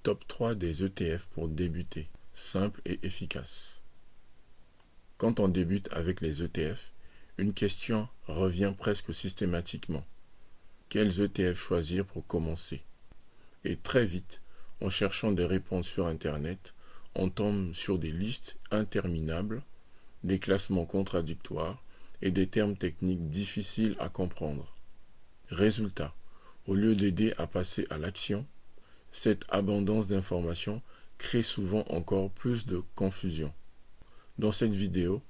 Top 3 des ETF pour débuter, simple et efficace. Quand on débute avec les ETF, une question revient presque systématiquement. Quels ETF choisir pour commencer? Et très vite, en cherchant des réponses sur Internet, on tombe sur des listes interminables, des classements contradictoires et des termes techniques difficiles à comprendre. Résultat, au lieu d'aider à passer à l'action, cette abondance d'informations crée souvent encore plus de confusion. Dans cette vidéo,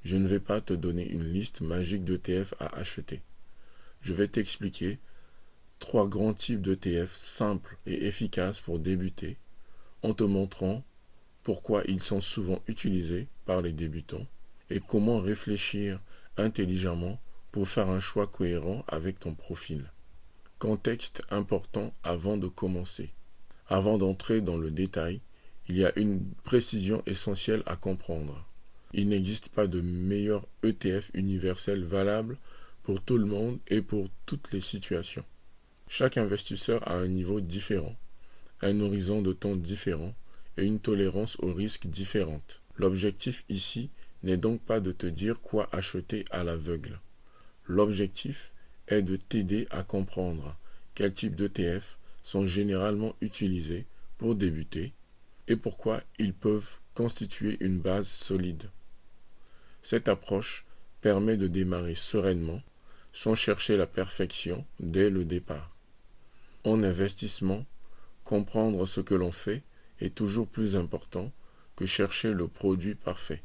je ne vais pas te donner une liste magique d'ETF à acheter. Je vais t'expliquer 3 grands types d'ETF simples et efficaces pour débuter, en te montrant pourquoi ils sont souvent utilisés par les débutants et comment réfléchir intelligemment pour faire un choix cohérent avec ton profil. Contexte important avant de commencer. Avant d'entrer dans le détail, il y a une précision essentielle à comprendre. Il n'existe pas de meilleur ETF universel valable pour tout le monde et pour toutes les situations. Chaque investisseur a un niveau différent, un horizon de temps différent et une tolérance au risque différente. L'objectif ici n'est donc pas de te dire quoi acheter à l'aveugle. L'objectif est de t'aider à comprendre quels types d'ETF sont généralement utilisés pour débuter et pourquoi ils peuvent constituer une base solide. Cette approche permet de démarrer sereinement sans chercher la perfection dès le départ. En investissement, comprendre ce que l'on fait est toujours plus important que chercher le produit parfait.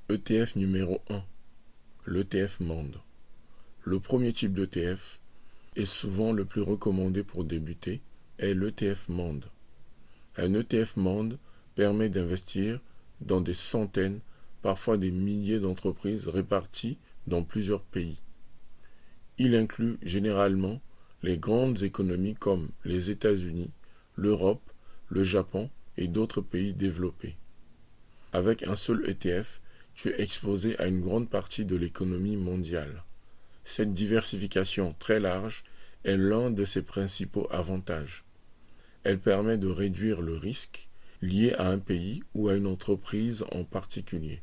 ETF numéro 1. L'ETF Monde. Le premier type d'ETF, et souvent le plus recommandé pour débuter, est l'ETF Monde. Un ETF Monde permet d'investir dans des centaines, parfois des milliers d'entreprises réparties dans plusieurs pays. Il inclut généralement les grandes économies comme les États-Unis, l'Europe, le Japon et d'autres pays développés. Avec un seul ETF, tu es exposé à une grande partie de l'économie mondiale. Cette diversification très large est l'un de ses principaux avantages. Elle permet de réduire le risque lié à un pays ou à une entreprise en particulier.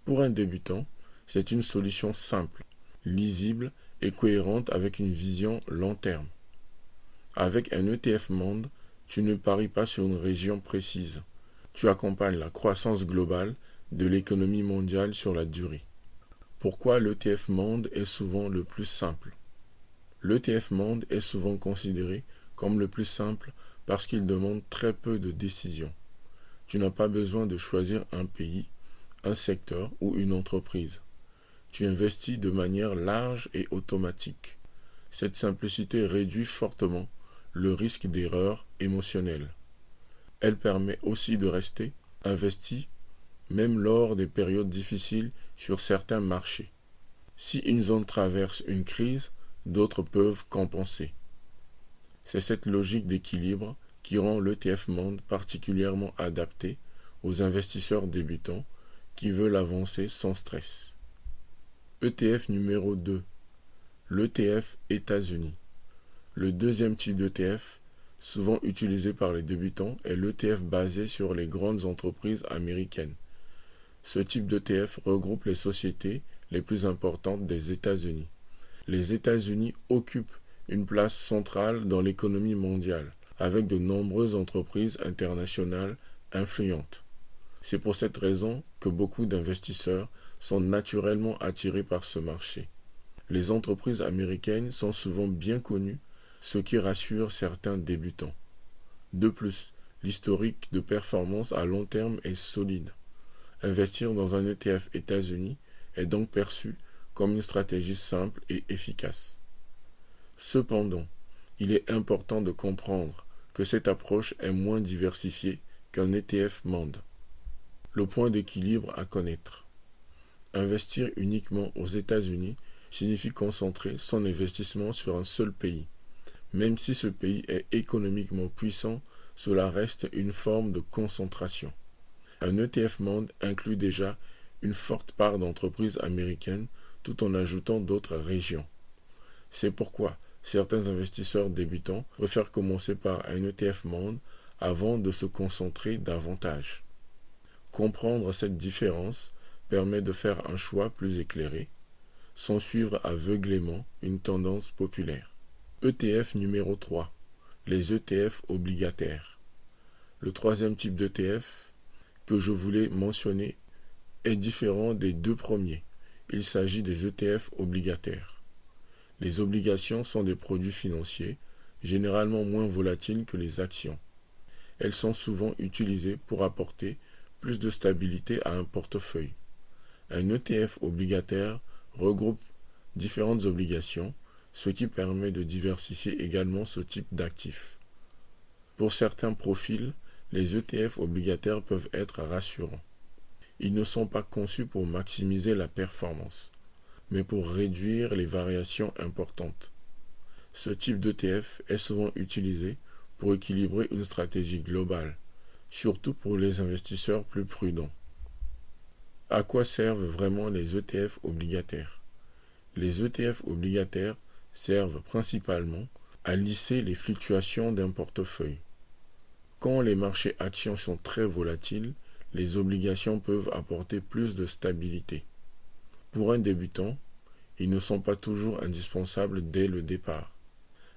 Pour un débutant, c'est une solution simple, lisible et cohérente avec une vision long terme. Avec un ETF Monde, tu ne paries pas sur une région précise. Tu accompagnes la croissance globale de l'économie mondiale sur la durée. Pourquoi l'ETF Monde est souvent le plus simple? L'ETF Monde est souvent considéré comme le plus simple parce qu'il demande très peu de décisions. Tu n'as pas besoin de choisir un pays, un secteur ou une entreprise. Tu investis de manière large et automatique. Cette simplicité réduit fortement le risque d'erreur émotionnelle. Elle permet aussi de rester investi même lors des périodes difficiles sur certains marchés. Si une zone traverse une crise, d'autres peuvent compenser. C'est cette logique d'équilibre qui rend l'ETF Monde particulièrement adapté aux investisseurs débutants qui veulent avancer sans stress. ETF numéro 2. L'ETF États-Unis. Le deuxième type d'ETF, souvent utilisé par les débutants, est l'ETF basé sur les grandes entreprises américaines. Ce type d'ETF regroupe les sociétés les plus importantes des États-Unis. Les États-Unis occupent une place centrale dans l'économie mondiale, avec de nombreuses entreprises internationales influentes. C'est pour cette raison que beaucoup d'investisseurs sont naturellement attirés par ce marché. Les entreprises américaines sont souvent bien connues, ce qui rassure certains débutants. De plus, l'historique de performance à long terme est solide. Investir dans un ETF États-Unis est donc perçu comme une stratégie simple et efficace. Cependant, il est important de comprendre que cette approche est moins diversifiée qu'un ETF Monde. Le point d'équilibre à connaître. Investir uniquement aux États-Unis signifie concentrer son investissement sur un seul pays. Même si ce pays est économiquement puissant, cela reste une forme de concentration. Un ETF Monde inclut déjà une forte part d'entreprises américaines tout en ajoutant d'autres régions. C'est pourquoi Certains investisseurs débutants préfèrent commencer par un ETF Monde avant de se concentrer davantage. Comprendre cette différence permet de faire un choix plus éclairé, sans suivre aveuglément une tendance populaire. ETF numéro 3. Les ETF obligataires. Le troisième type d'ETF que je voulais mentionner est différent des deux premiers. Il s'agit des ETF obligataires. Les obligations sont des produits financiers, généralement moins volatiles que les actions. Elles sont souvent utilisées pour apporter plus de stabilité à un portefeuille. Un ETF obligataire regroupe différentes obligations, ce qui permet de diversifier également ce type d'actifs. Pour certains profils, les ETF obligataires peuvent être rassurants. Ils ne sont pas conçus pour maximiser la performance, mais pour réduire les variations importantes. Ce type d'ETF est souvent utilisé pour équilibrer une stratégie globale, surtout pour les investisseurs plus prudents. À quoi servent vraiment les ETF obligataires? Les ETF obligataires servent principalement à lisser les fluctuations d'un portefeuille. Quand les marchés actions sont très volatiles, les obligations peuvent apporter plus de stabilité. Pour un débutant, ils ne sont pas toujours indispensables dès le départ,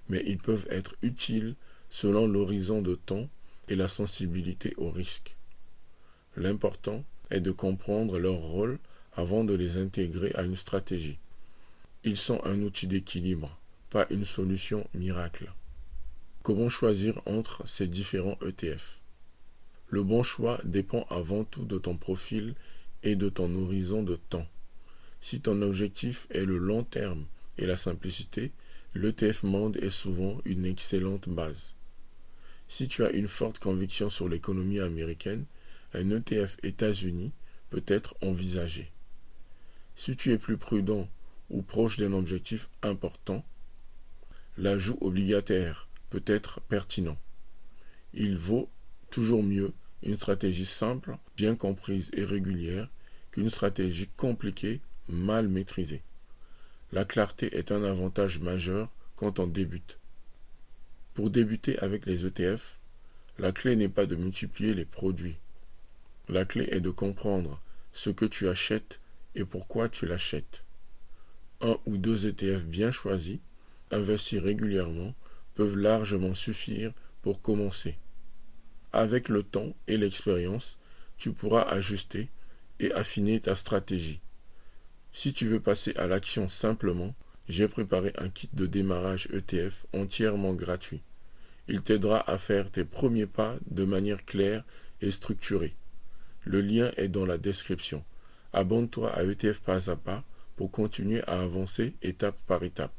mais ils peuvent être utiles selon l'horizon de temps et la sensibilité au risque. L'important est de comprendre leur rôle avant de les intégrer à une stratégie. Ils sont un outil d'équilibre, pas une solution miracle. Comment choisir entre ces différents ETF? Le bon choix dépend avant tout de ton profil et de ton horizon de temps. Si ton objectif est le long terme et la simplicité, l'ETF Monde est souvent une excellente base. Si tu as une forte conviction sur l'économie américaine, un ETF États-Unis peut être envisagé. Si tu es plus prudent ou proche d'un objectif important, l'ajout obligataire peut être pertinent. Il vaut toujours mieux une stratégie simple, bien comprise et régulière qu'une stratégie compliquée, mal maîtrisée. La clarté est un avantage majeur quand on débute. Pour débuter avec les ETF, la clé n'est pas de multiplier les produits. La clé est de comprendre ce que tu achètes et pourquoi tu l'achètes. Un ou deux ETF bien choisis, investis régulièrement, peuvent largement suffire pour commencer. Avec le temps et l'expérience, tu pourras ajuster et affiner ta stratégie. Si tu veux passer à l'action simplement, j'ai préparé un kit de démarrage ETF entièrement gratuit. Il t'aidera à faire tes premiers pas de manière claire et structurée. Le lien est dans la description. Abonne-toi à ETF Pas à Pas pour continuer à avancer étape par étape.